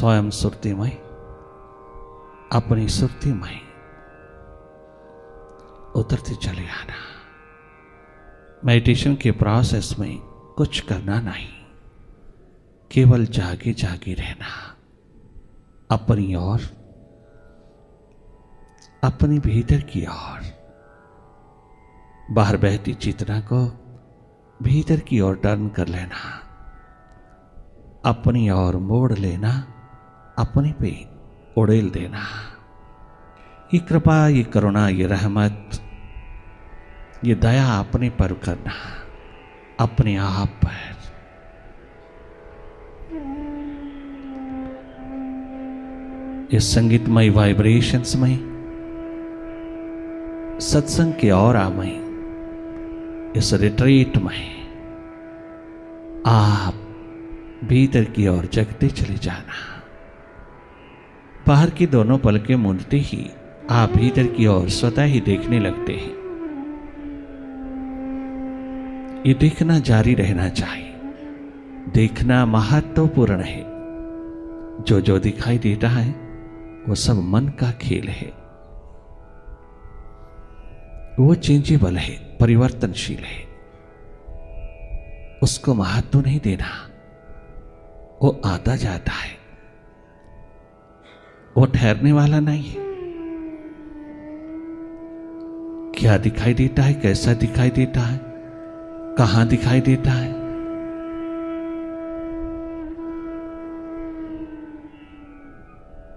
स्वयं सुरतिमय, अपनी सुरतिमय उतरते चले आना। मेडिटेशन के प्रोसेस में कुछ करना नहीं, केवल जागे जागे रहना, अपनी ओर, अपनी भीतर की ओर। बाहर बहती चेतना को भीतर की ओर टर्न कर लेना, अपनी ओर मोड़ लेना, अपने पे उड़ेल देना। ये कृपा, ये करुणा, ये रहमत, ये दया अपने पर करना, अपने आप पर। इस संगीतमय वाइब्रेशंस में, सत्संग के ऑरा में, इस रिट्रीट में आप भीतर की ओर जगते चले जाना। बाहर की दोनों पलकें मूंदते ही आप भीतर की ओर स्वतः ही देखने लगते हैं। ये देखना जारी रहना चाहिए। देखना महत्वपूर्ण है। जो जो दिखाई देता है वो सब मन का खेल है, वो चेंजेबल है, परिवर्तनशील है। उसको महत्व नहीं देना, वो आता जाता है, वो ठहरने वाला नहीं है। क्या दिखाई देता है, कैसा दिखाई देता है, कहां दिखाई देता है,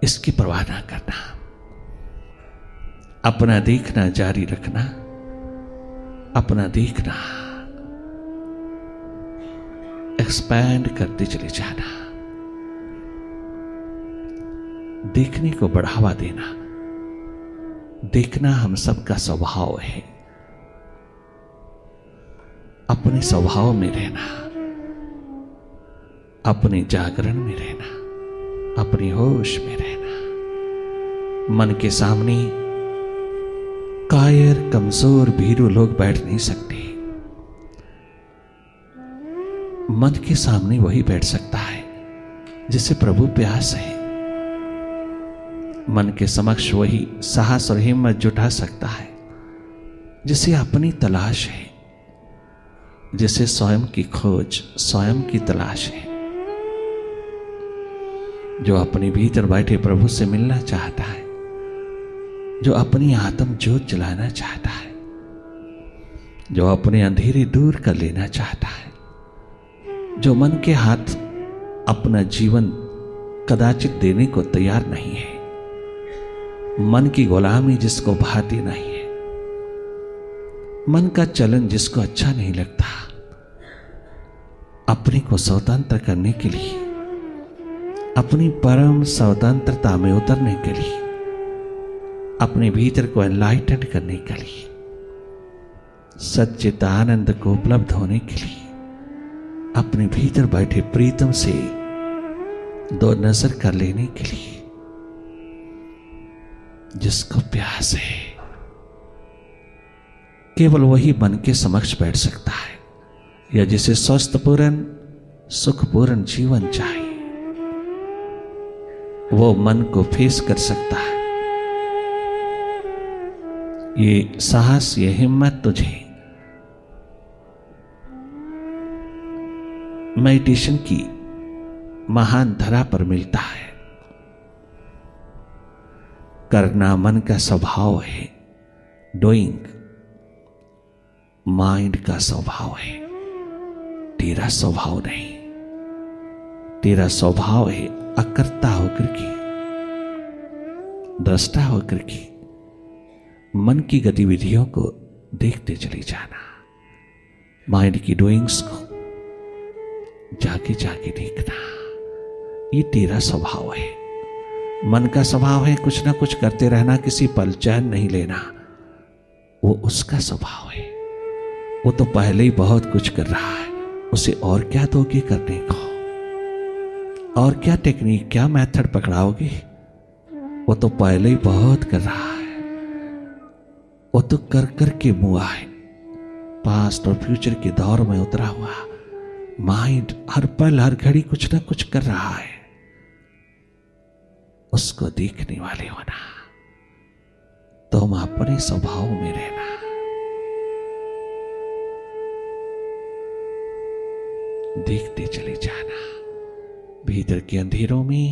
इसकी परवाह ना करना, अपना देखना जारी रखना, अपना देखना एक्सपैंड करते चले जाना, देखने को बढ़ावा देना। देखना हम सबका स्वभाव है। अपने स्वभाव में रहना, अपने जागरण में रहना, अपने होश में रहना। मन के सामने कायर, कमजोर, भीरू लोग बैठ नहीं सकते। मन के सामने वही बैठ सकता है जिसे प्रभु प्यास है। मन के समक्ष वही साहस और हिम्मत जुटा सकता है जिसे अपनी तलाश है, जिसे स्वयं की खोज, स्वयं की तलाश है। जो अपने भीतर बैठे प्रभु से मिलना चाहता है, जो अपनी आत्म ज्योत जलाना चाहता है, जो अपने अंधेरे दूर कर लेना चाहता है, जो मन के हाथ अपना जीवन कदाचित देने को तैयार नहीं है, मन की गुलामी जिसको भाती नहीं है, मन का चलन जिसको अच्छा नहीं लगता, अपने को स्वतंत्र करने के लिए, अपनी परम स्वतंत्रता में उतरने के लिए, अपने भीतर को एनलाइटेंड करने के लिए, सच्चित आनंद को उपलब्ध होने के लिए, अपने भीतर बैठे प्रीतम से दो नजर कर लेने के लिए, जिसको प्यास है, केवल वही मन के समक्ष बैठ सकता है। या जिसे स्वस्थपूर्ण, सुखपूर्ण जीवन चाहिए, वो मन को फेस कर सकता है। ये साहस, ये हिम्मत तुझे मेडिटेशन की महान धरा पर मिलता है। करना मन का स्वभाव है, डूइंग माइंड का स्वभाव है, तेरा स्वभाव नहीं। तेरा स्वभाव है अकर्ता होकर के, दृष्टा होकर के मन की गतिविधियों को देखते चले जाना, माइंड की डूइंग्स को जाके जाके देखना। ये तेरा स्वभाव है। मन का स्वभाव है कुछ ना कुछ करते रहना, किसी पल चैन नहीं लेना। वो उसका स्वभाव है। वो तो पहले ही बहुत कुछ कर रहा है, उसे और क्या दोगे करने को? और क्या टेक्निक, क्या मेथड पकड़ाओगे? वो तो पहले ही बहुत कर रहा है। वो तो कर कर के मुआ है। पास्ट और फ्यूचर के दौर में उतरा हुआ माइंड हर पल हर घड़ी कुछ ना कुछ कर रहा है। उसको देखने वाले होना। तुम अपने स्वभाव में रहना। देखते चले जाना। भीतर के अंधेरों में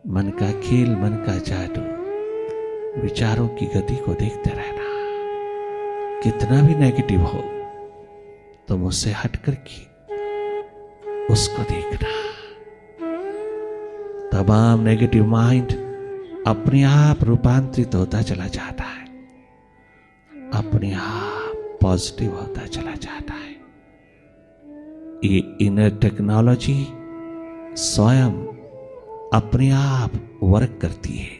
मन का खेल, मन का जादू, विचारों की गति को देखते रहना। कितना भी नेगेटिव हो तुम उससे हट करके उसको देखना। तमाम नेगेटिव माइंड अपने आप रूपांतरित होता चला जाता है, अपने आप पॉजिटिव होता चला जाता है। ये इनर टेक्नोलॉजी स्वयं अपने आप वर्क करती है।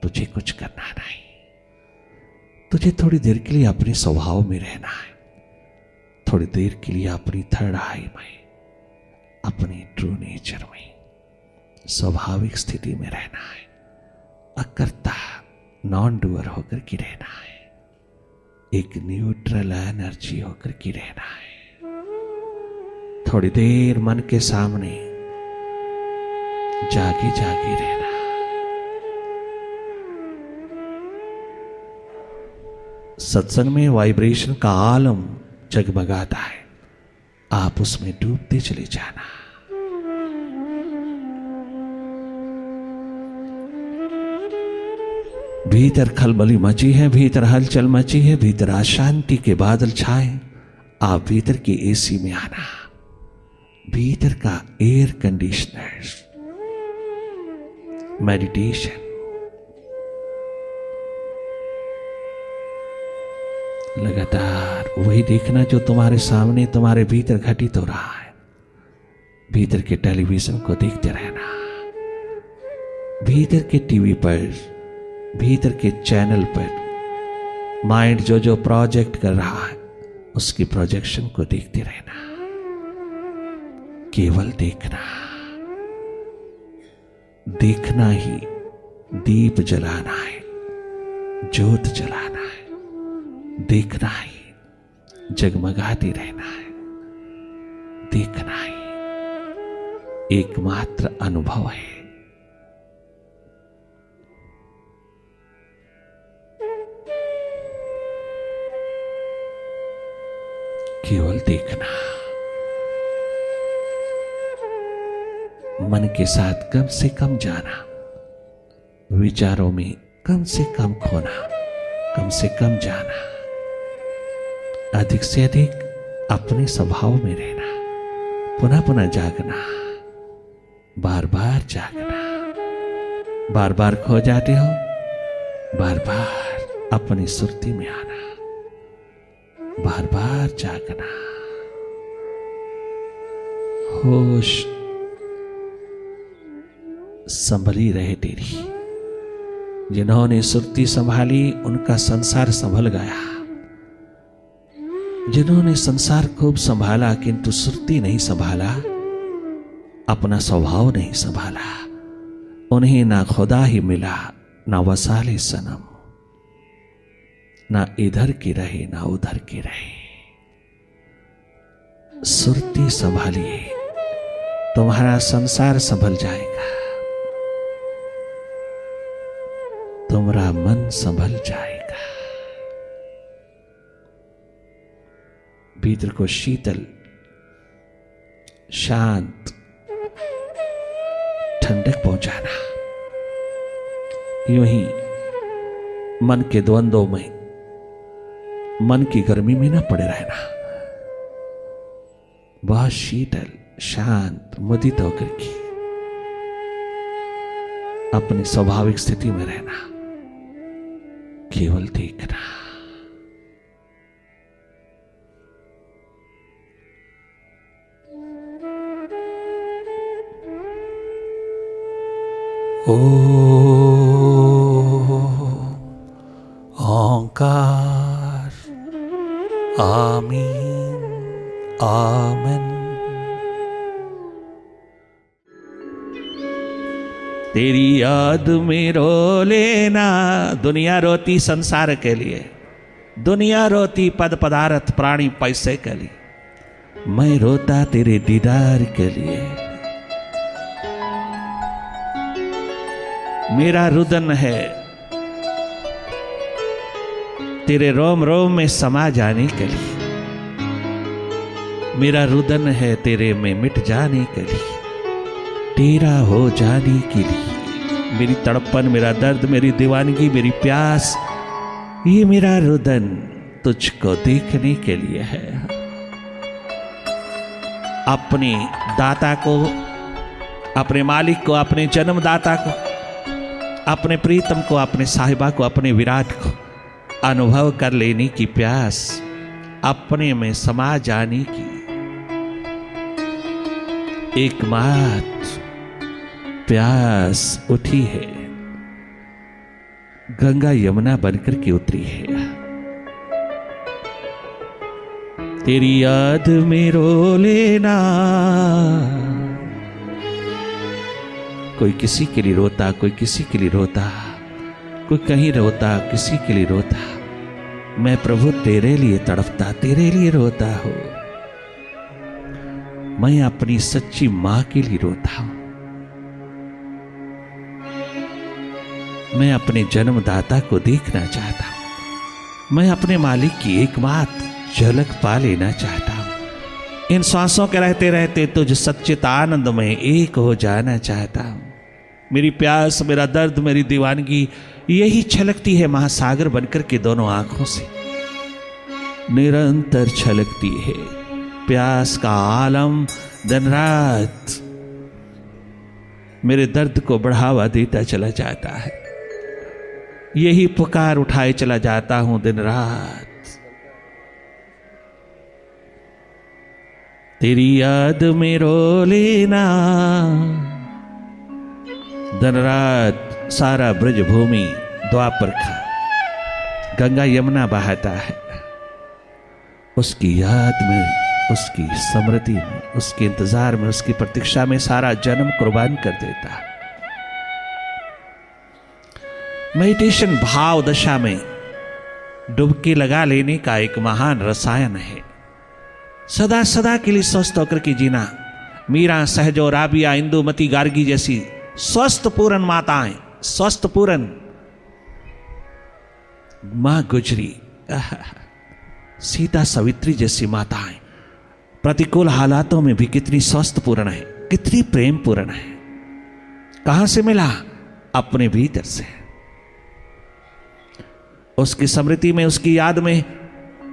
तुझे कुछ करना नहीं। तुझे थोड़ी देर के लिए अपने स्वभाव में रहना है, थोड़ी देर के लिए अपनी थर्ड आई में, अपनी ट्रू नेचर में, स्वाभाविक स्थिति में रहना है। अकर्ता नॉन डूअर होकर के रहना है, एक न्यूट्रल एनर्जी होकर के रहना है। थोड़ी देर मन के सामने जागे जागे रहना। सत्संग में वाइब्रेशन का आलम जगमगाता है, आप उसमें डूबते चले जाना। भीतर खलबली मची है, भीतर हलचल मची है, भीतर अशांति के बादल छाए। आप भीतर के एसी में आना, भीतर का एयर कंडीशनर, मेडिटेशन, लगातार वही देखना जो तुम्हारे सामने तुम्हारे भीतर घटित हो रहा है। भीतर के टेलीविजन को देखते रहना, भीतर के टीवी पर, भीतर के चैनल पर माइंड जो जो प्रोजेक्ट कर रहा है उसकी प्रोजेक्शन को देखते रहना। केवल देखना, देखना ही दीप जलाना है, ज्योत जलाना है। देखना ही जगमगाते रहना है। देखना ही एकमात्र अनुभव है। केवल देखना, मन के साथ कम से कम जाना, विचारों में कम से कम खोना, कम से कम जाना, अधिक से अधिक अपने स्वभाव में रहना, पुनः पुनः जागना, बार बार जागना। बार बार खो जाते हो, बार बार अपनी सुरती में आना, बार बार जागना। होश संभली रहे तेरी। जिन्होंने सुरती संभाली उनका संसार संभल गया। जिन्होंने संसार खूब संभाला किंतु सुरती नहीं संभाला, अपना स्वभाव नहीं संभाला, उन्हें ना खुदा ही मिला, ना वसाले सनम, ना इधर की रहे ना उधर की रहे। सुरती संभालिए, तुम्हारा संसार संभल जाएगा, तुम्हारा मन संभल जाएगा। भीतर को शीतल, शांत, ठंडक पहुंचाना। यूं ही मन के द्वंद्वों में, मन की गर्मी में न पड़े रहना। बहुत शीतल, शांत, मुदित होकर के अपनी स्वाभाविक स्थिति में रहना। केवल देखना। ओंकार आमीन आमन। तेरी याद में रो लेना। दुनिया रोती संसार के लिए, दुनिया रोती पद पदार्थ प्राणी पैसे के लिए, मैं रोता तेरे दीदार के लिए। मेरा रुदन है तेरे रोम रोम में समा जाने के लिए, मेरा रुदन है तेरे में मिट जाने के लिए, तेरा हो जाने के लिए। मेरी तड़पन, मेरा दर्द, मेरी दीवानगी, मेरी प्यास, ये मेरा रुदन तुझको देखने के लिए है। अपने दाता को, अपने मालिक को, अपने जन्मदाता को, अपने प्रीतम को, अपने साहिबा को, अपने विराट को अनुभव कर लेने की प्यास, अपने में समा जाने की एकमात्र प्यास उठी है, गंगा यमुना बनकर के उतरी है। तेरी याद में रो लेना। कोई किसी के लिए रोता, कोई किसी के लिए रोता, कोई कहीं रोता, किसी के लिए रोता। मैं प्रभु तेरे लिए तड़पता, तेरे लिए रोता हूं। मैं अपनी सच्ची मां के लिए रोता हूं। मैं अपने जन्मदाता को देखना चाहता हूं। मैं अपने मालिक की एकमात्र झलक पा लेना चाहता हूं। इन सांसों के रहते रहते तुझ सच्चित आनंद में एक हो जाना चाहता हूं। मेरी प्यास, मेरा दर्द, मेरी दीवानगी यही छलकती है महासागर बनकर के दोनों आंखों से, निरंतर छलकती है। प्यास का आलम दिन रात मेरे दर्द को बढ़ावा देता चला जाता है। यही पुकार उठाए चला जाता हूं दिन रात। तेरी याद में रो लेना। दिन रात सारा ब्रज भूमि द्वापर का गंगा यमुना बहाता है। उसकी याद में, उसकी स्मृति में, उसके इंतजार में, उसकी प्रतीक्षा में सारा जन्म कुर्बान कर देता है। मेडिटेशन भाव दशा में डुबकी लगा लेने का एक महान रसायन है। सदा सदा के लिए स्वस्थ होकर के जीना। मीरा, सहजो, राबिया, इंदुमती, गार्गी जैसी स्वस्थ पूर्ण माताएं, स्वस्थ पूर्ण मां गुजरी, सीता सवित्री जैसी माताएं प्रतिकूल हालातों में भी कितनी स्वस्थ पूर्ण है, कितनी प्रेम पूर्ण है। कहां से मिला? अपने भीतर से। उसकी स्मृति में, उसकी याद में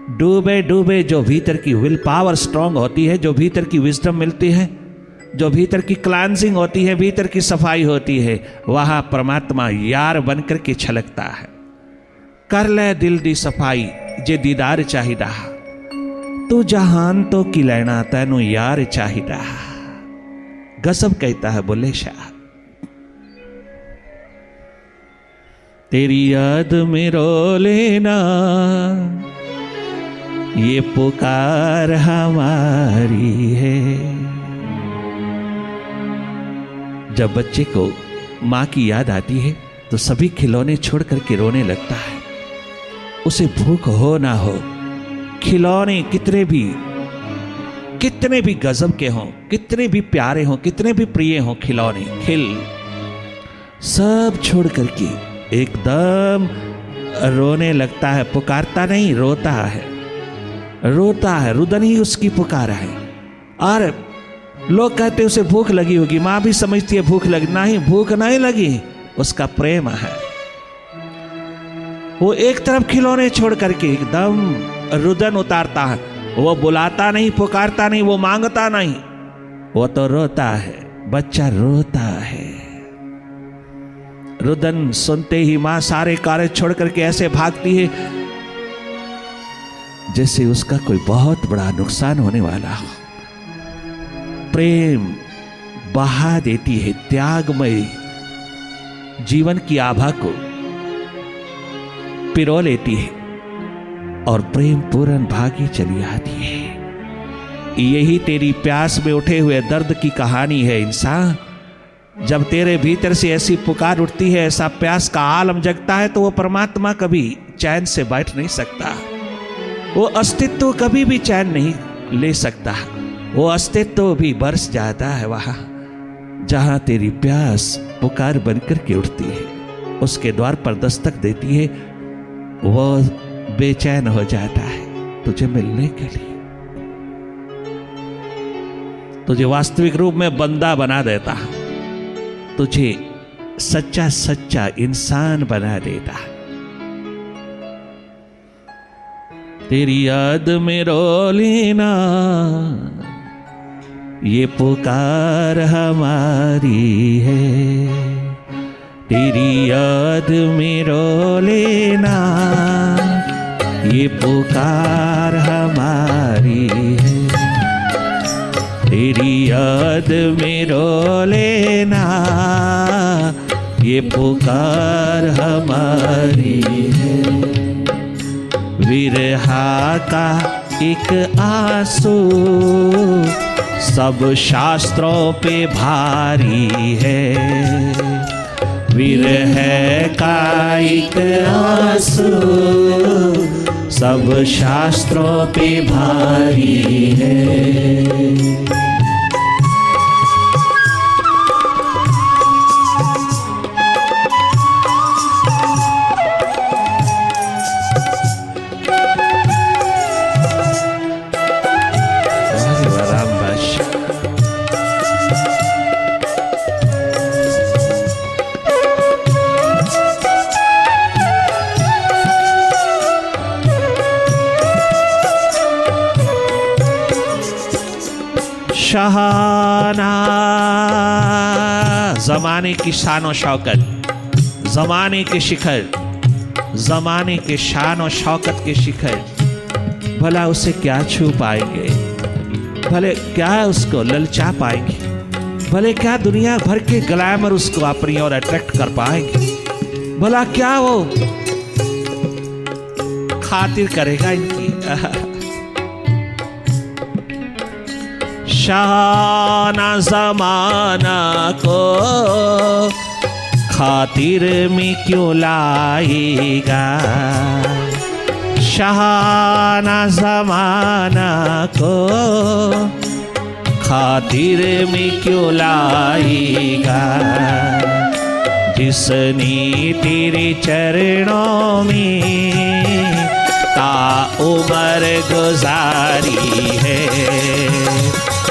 डूबे डूबे जो भीतर की विल पावर स्ट्रांग होती है, जो भीतर की विजडम मिलती है, जो भीतर की क्लांसिंग होती है, भीतर की सफाई होती है, वहां परमात्मा यार बनकर के छलकता है। कर ले दिल दी सफाई जे दीदार चाहिदा, तू जहान तो की लेना तैनू यार चाहिदा। गजब कहता है बुल्ले शाह। तेरी याद में रो लेना, ये पुकार हमारी है। जब बच्चे को मां की याद आती है तो सभी खिलौने छोड़ करके रोने लगता है। उसे भूख हो ना हो, खिलौने कितने भी गजब के हों, कितने भी प्यारे हों, कितने भी प्रिय हों, खिलौने खिल सब छोड़ करके एकदम रोने लगता है। पुकारता नहीं, रोता है, रोता है। रुदन ही उसकी पुकार है। और लोग कहते उसे भूख लगी होगी, मां भी समझती है भूख लगी। नहीं, भूख नहीं लगी, उसका प्रेम है। वो एक तरफ खिलौने छोड़ करके एकदम रुदन उतारता है। वो बुलाता नहीं, पुकारता नहीं, वो मांगता नहीं, वो तो रोता है। बच्चा रोता है। रुदन सुनते ही मां सारे कार्य छोड़ करके ऐसे भागती है जैसे उसका कोई बहुत बड़ा नुकसान होने वाला हो। प्रेम बहा देती है, त्यागमय जीवन की आभा को पिरो लेती है और प्रेम पूर्ण भागी चली आती है। यही तेरी प्यास में उठे हुए दर्द की कहानी है इंसान। जब तेरे भीतर से ऐसी पुकार उठती है, ऐसा प्यास का आलम जगता है, तो वो परमात्मा कभी चैन से बैठ नहीं सकता। वो अस्तित्व कभी भी चैन नहीं ले सकता। वो अस्तित्व भी बरस जाता है वहां। जहां तेरी प्यास पुकार बनकर के उठती है, उसके द्वार पर दस्तक देती है, वो बेचैन हो जाता है तुझे मिलने के लिए, तुझे वास्तविक रूप में बंदा बना देता है, तुझे सच्चा सच्चा इंसान बना देता है। तेरी याद में रो लेना ये पुकार हमारी है, तेरी याद में रो लेना ये पुकार हमारी है, तेरी याद में रो लेना ये पुकार हमारी है। विरहा का एक आंसू सब शास्त्रों पे भारी है, विरह का एक आंसू सब शास्त्रों पे भारी है। शहाना जमाने की शान और शौकत, जमाने के शिखर, जमाने के शान और शौकत के शिखर, भला उसे क्या छू पाएंगे, भले क्या उसको ललचा पाएंगे, भले क्या दुनिया भर के ग्लैमर उसको अपनी ओर अट्रैक्ट कर पाएंगे, भला क्या वो खातिर करेगा इनकी। शाना जमाना को खातिर में क्यों लाएगा, शाना जमाना को खातिर में क्यों लाएगा, जिसने तेरे चरणों में ताउम्र गुजारी है,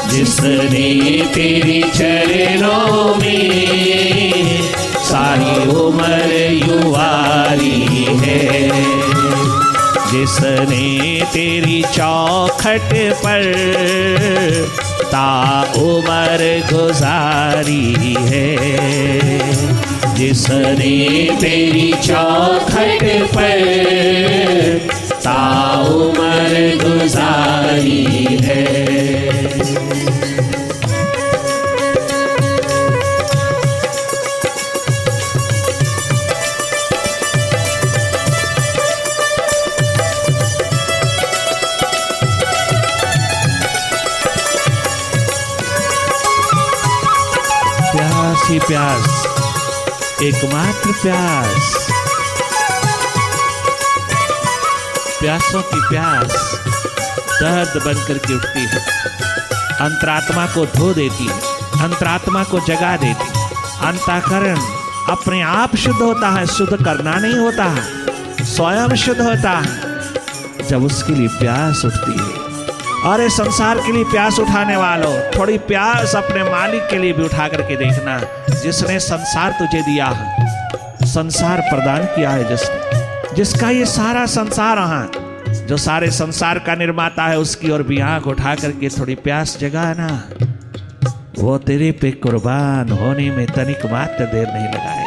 जिसने तेरी चरणों में सारी उम्र युवारी है, जिसने तेरी चौखट पर ताउम्र गुजारी है, जिसने तेरी चौखट पर ताउम्र गुजारी है। प्यास ही प्यास, एकमात्र प्यास, प्यासों की प्यास दर्द बनकर के उठती है, अंतरात्मा को धो देती है, अंतरात्मा को जगा देती है। अंतःकरण अपने आप शुद्ध होता है, शुद्ध करना नहीं होता है, स्वयं शुद्ध होता है जब उसके लिए प्यास उठती है। और इस संसार के लिए प्यास उठाने वालों, थोड़ी प्यास अपने मालिक के लिए भी उठा करके देखना, जिसने संसार तुझे दिया है, संसार प्रदान किया है, जिसने, जिसका ये सारा संसार है, जो सारे संसार का निर्माता है, उसकी ओर भी आंख उठा करके थोड़ी प्यास जगाना। वो तेरे पे कुर्बान होने में तनिक मात्र देर नहीं लगाएगा।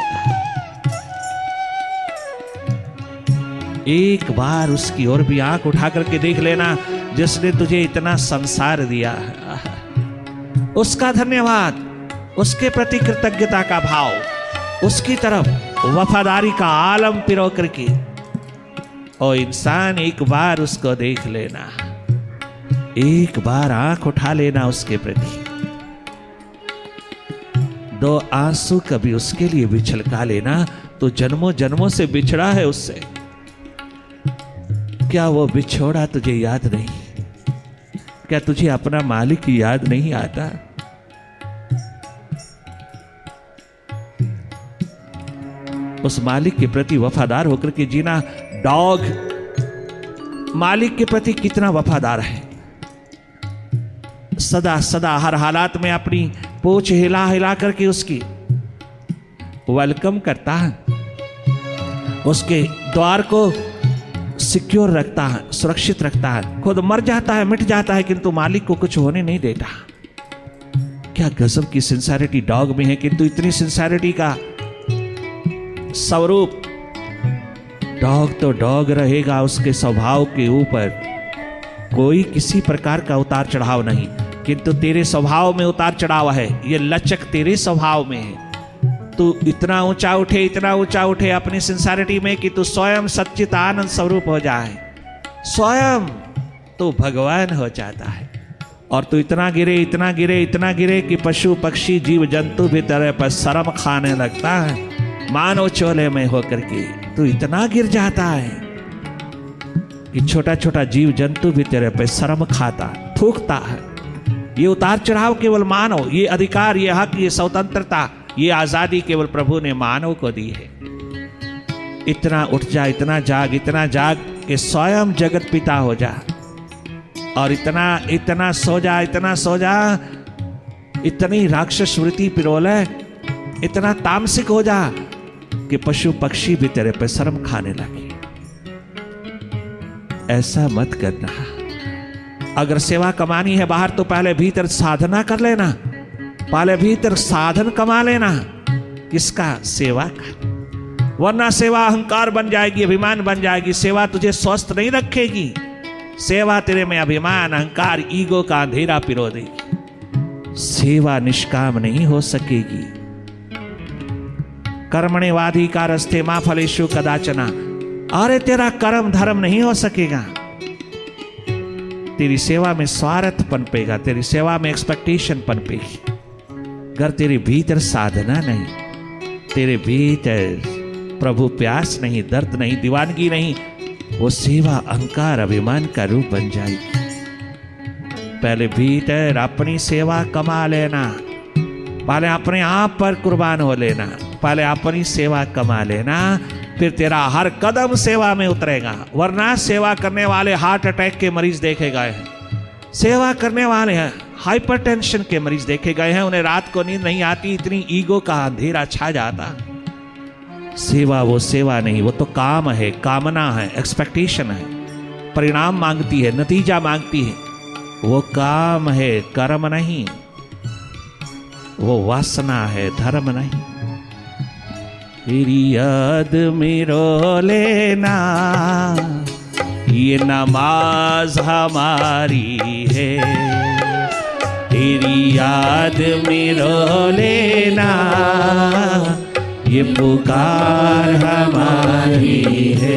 एक बार उसकी ओर भी आंख उठा करके देख लेना, जिसने तुझे इतना संसार दिया है। उसका धन्यवाद, उसके प्रति कृतज्ञता का भाव, उसकी तरफ वफादारी का आलम पिरो करके ओ इंसान एक बार उसको देख लेना, एक बार आंख उठा लेना उसके प्रति, दो आंसू कभी उसके लिए भी छलका लेना, तो जन्मों जन्मों से बिछड़ा है उससे। क्या वो बिछोड़ा तुझे याद नहीं? क्या तुझे अपना मालिक याद नहीं आता? उस मालिक के प्रति वफादार होकर के जीना। डॉग मालिक के प्रति कितना वफादार है, सदा सदा हर हालात में अपनी पूंछ हिला हिला करके उसकी वेलकम करता है, उसके द्वार को सिक्योर रखता है, सुरक्षित रखता है। खुद मर जाता है, मिट जाता है, किंतु मालिक को कुछ होने नहीं देता। क्या गजब की सिंसेरिटी डॉग में है, किंतु इतनी सिंसेरिटी का स्वरूप। डॉग तो डॉग रहेगा, उसके स्वभाव के ऊपर कोई किसी प्रकार का उतार चढ़ाव नहीं, किंतु तेरे स्वभाव में उतार चढ़ाव है। ये लचक तेरे स्वभाव में है। तू इतना ऊंचा उठे, इतना ऊंचा उठे अपनी सिंसेरिटी में कि तू स्वयं सच्चित आनंद स्वरूप हो जाए, स्वयं तो भगवान हो जाता है। और तू इतना गिरे, इतना गिरे, इतना गिरे कि पशु पक्षी जीव जंतु भी तेरे पर शर्म खाने लगता है। मानव चोले में होकर के तू इतना गिर जाता है कि छोटा छोटा जीव जंतु भी तेरे पे शर्म खाता, थूकता है। ये उतार चढ़ाव केवल मानव, ये अधिकार, ये हक, ये स्वतंत्रता, ये आजादी केवल प्रभु ने मानव को दी है। इतना उठ जा, इतना जाग कि स्वयं जगत पिता हो जा, और इतना सो जा, इतना सो जा, इतनी राक्षस वृत्ति पिरोले, इतना तामसिक हो जा कि पशु पक्षी भी तेरे पे शर्म खाने लगे। ऐसा मत करना। अगर सेवा कमानी है बाहर, तो पहले भीतर साधना कर लेना, पहले भीतर साधन कमा लेना। किसका? सेवा का। वरना सेवा अहंकार बन जाएगी, अभिमान बन जाएगी। सेवा तुझे स्वस्थ नहीं रखेगी। सेवा तेरे में अभिमान, अहंकार, ईगो का अंधेरा पिरो देगी। सेवा निष्काम नहीं हो सकेगी। कर्मण्येवाधिकारस्ते मा फलेषु कदाचन। अरे तेरा कर्म धर्म नहीं हो सकेगा। तेरी सेवा में स्वार्थ पनपेगा, तेरी सेवा में एक्सपेक्टेशन पनपेगी। अगर तेरे भीतर साधना नहीं, तेरे भीतर प्रभु प्यास नहीं, दर्द नहीं, दीवानगी नहीं, वो सेवा अहंकार अभिमान का रूप बन जाएगी। पहले भीतर अपनी सेवा कमा लेना, पहले अपने आप पर कुर्बान हो लेना, पहले अपनी सेवा कमा लेना, फिर तेरा हर कदम सेवा में उतरेगा। वरना सेवा करने वाले हार्ट अटैक के मरीज देखे गए हैं, सेवा करने वाले हैं हाइपरटेंशन के मरीज देखे गए हैं। उन्हें रात को नींद नहीं आती, इतनी ईगो का अंधेरा छा जाता। सेवा वो सेवा नहीं, वो तो काम है, कामना है, एक्सपेक्टेशन है, परिणाम मांगती है, नतीजा मांगती है। वो काम है, कर्म नहीं। वो वासना है, धर्म नहीं। तेरी याद में रो लेना, ये नमाज हमारी है। तेरी याद में रो लेना, ये पुकार हमारी है।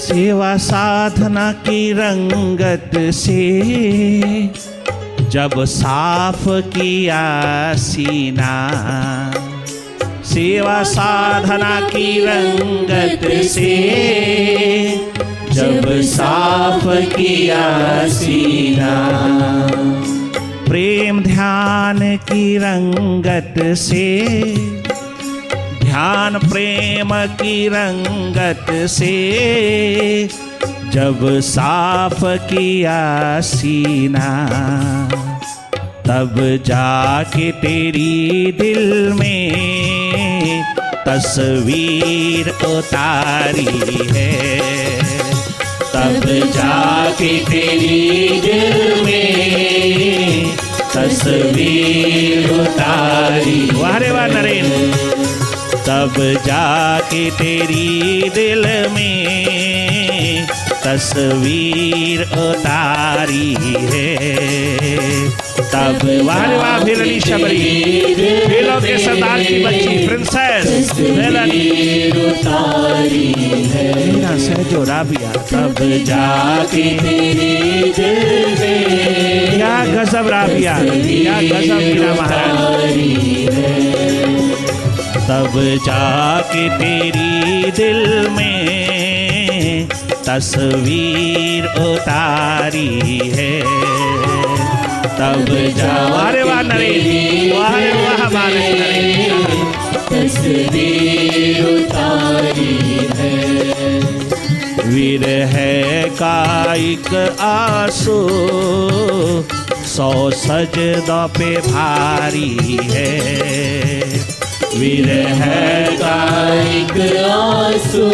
सेवा साधना की रंगत से जब साफ किया सीना, सेवा साधना की रंगत से जब साफ किया सीना, प्रेम ध्यान की रंगत से, ध्यान प्रेम की रंगत से जब साफ किया सीना, तब जाके तेरी दिल में तस्वीर उतारी है। तब जाके तेरी दिल में तस्वीर उतारी। वाह रे वाह नरेंद्र। तब जाके तेरी दिल में तस्वीर उतारी है। तब वाह रे वाह भेलनी शबरी, भेलों के सरदार की बच्ची प्रिंसेस भेलन मीरा सहजो राबिया, तब जाके तेरे दिल में, क्या गजब राबिया, क्या गजब मीरा महारानी, तब जाके तेरी दिल में तस्वीर उतारी है, तब जा वारे वाह नरेश, वारे वाह हमारे नरेश, तस्वीर उतारी है, विरह का एक आंसू 100 सजदों पे भारी है, विरह का एक आंसू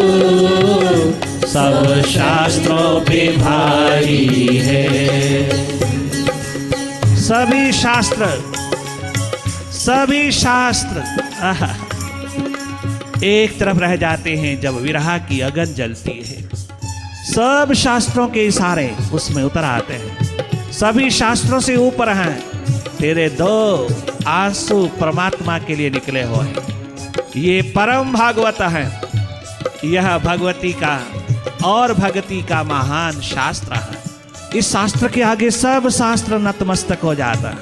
सब शास्त्रों पे भारी है। सभी शास्त्र एक तरफ रह जाते हैं जब विरह की अगन जलती है। सब शास्त्रों के इशारे उसमें उतर आते हैं, सभी शास्त्रों से ऊपर हैं। तेरे 2 आंसू परमात्मा के लिए निकले हुए हैं। ये परम भागवत है, यह भगवती का और भक्ति का महान शास्त्र है। इस शास्त्र के आगे सब शास्त्र नतमस्तक हो जाता है,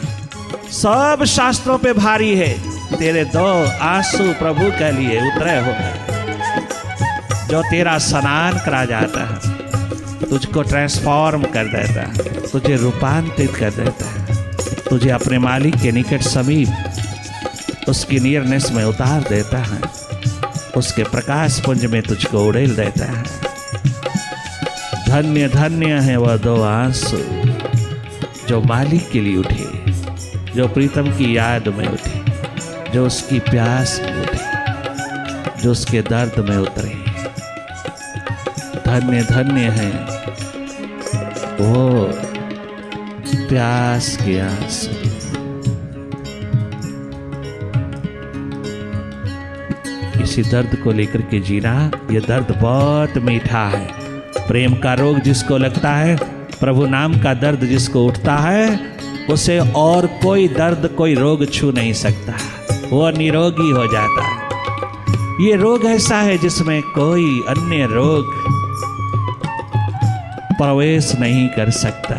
सब शास्त्रों पे भारी है। तेरे 2 आंसू प्रभु के लिए उतरे हुए, जो तेरा स्नान करा जाता है, तुझको ट्रांसफॉर्म कर देता है, तुझे रूपांतरित कर देता है, तुझे अपने मालिक के निकट समीप उसकी नियरनेस में उतार देता है, उसके प्रकाश पुंज में तुझको उड़ेल देता है। धन्य धन्य है वह 2 आंसू जो मालिक के लिए उठे, जो प्रीतम की याद में उठे, जो उसकी प्यास में उठे, जो उसके दर्द में उतरे। धन्य धन्य है वो प्यास के आंसू। इसी दर्द को लेकर के जीना, ये दर्द बहुत मीठा है। प्रेम का रोग जिसको लगता है, प्रभु नाम का दर्द जिसको उठता है, उसे और कोई दर्द कोई रोग छू नहीं सकता, वो निरोगी हो जाता है। ये रोग ऐसा है जिसमें कोई अन्य रोग प्रवेश नहीं कर सकता।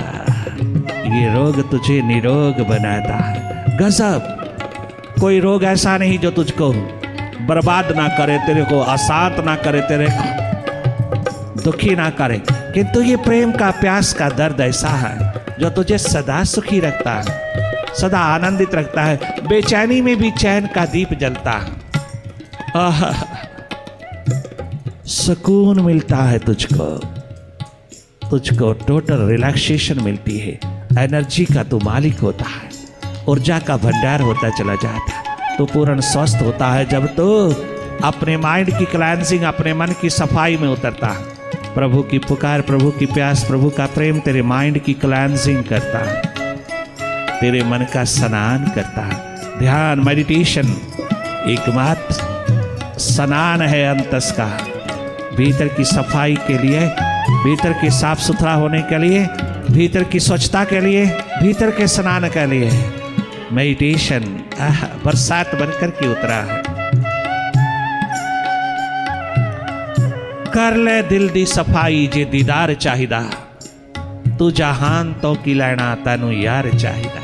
ये रोग तुझे निरोग बनाता है। गजब, कोई रोग ऐसा नहीं जो तुझको बर्बाद ना करे, तेरे को अशांत ना करे, तेरे को दुखी ना करे। किंतु ये प्रेम का प्यास का दर्द ऐसा है जो तुझे सदा सुखी रखता है, सदा आनंदित रखता है। बेचैनी में भी चैन का दीप जलता है। सुकून मिलता है तुझको टोटल रिलैक्सेशन मिलती है। एनर्जी का तू मालिक होता है, ऊर्जा का भंडार होता चला जाता है। तू पूर्ण स्वस्थ होता है जब तू अपने माइंड की क्लेंजिंग, अपने मन की सफाई में उतरता है। प्रभु की पुकार, प्रभु की प्यास, प्रभु का प्रेम तेरे माइंड की क्लेंजिंग करता है, तेरे मन का स्नान करता है। ध्यान, मेडिटेशन एकमात्र स्नान है अंतस का, भीतर की सफाई के लिए, भीतर के साफ सुथरा होने के लिए, भीतर की स्वच्छता के लिए, भीतर के स्नान के लिए मेडिटेशन बरसात बनकर के उतरा है। कर ले दिल दी सफाई जे दीदार चाहिदा, तू जहान तो की लैना तनु यार चाहिदा।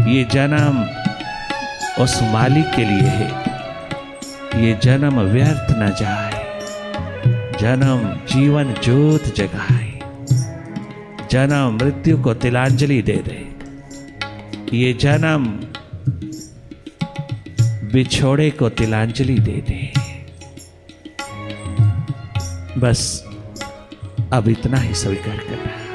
ये जन्म उस मालिक के लिए है, ये जन्म व्यर्थ न जाए, जन्म जीवन ज्योत जगाए, जन्म मृत्यु को तिलांजलि दे दे, ये जन्म बिछोड़े को तिलांजलि दे दे। बस अब इतना ही स्वीकार करना।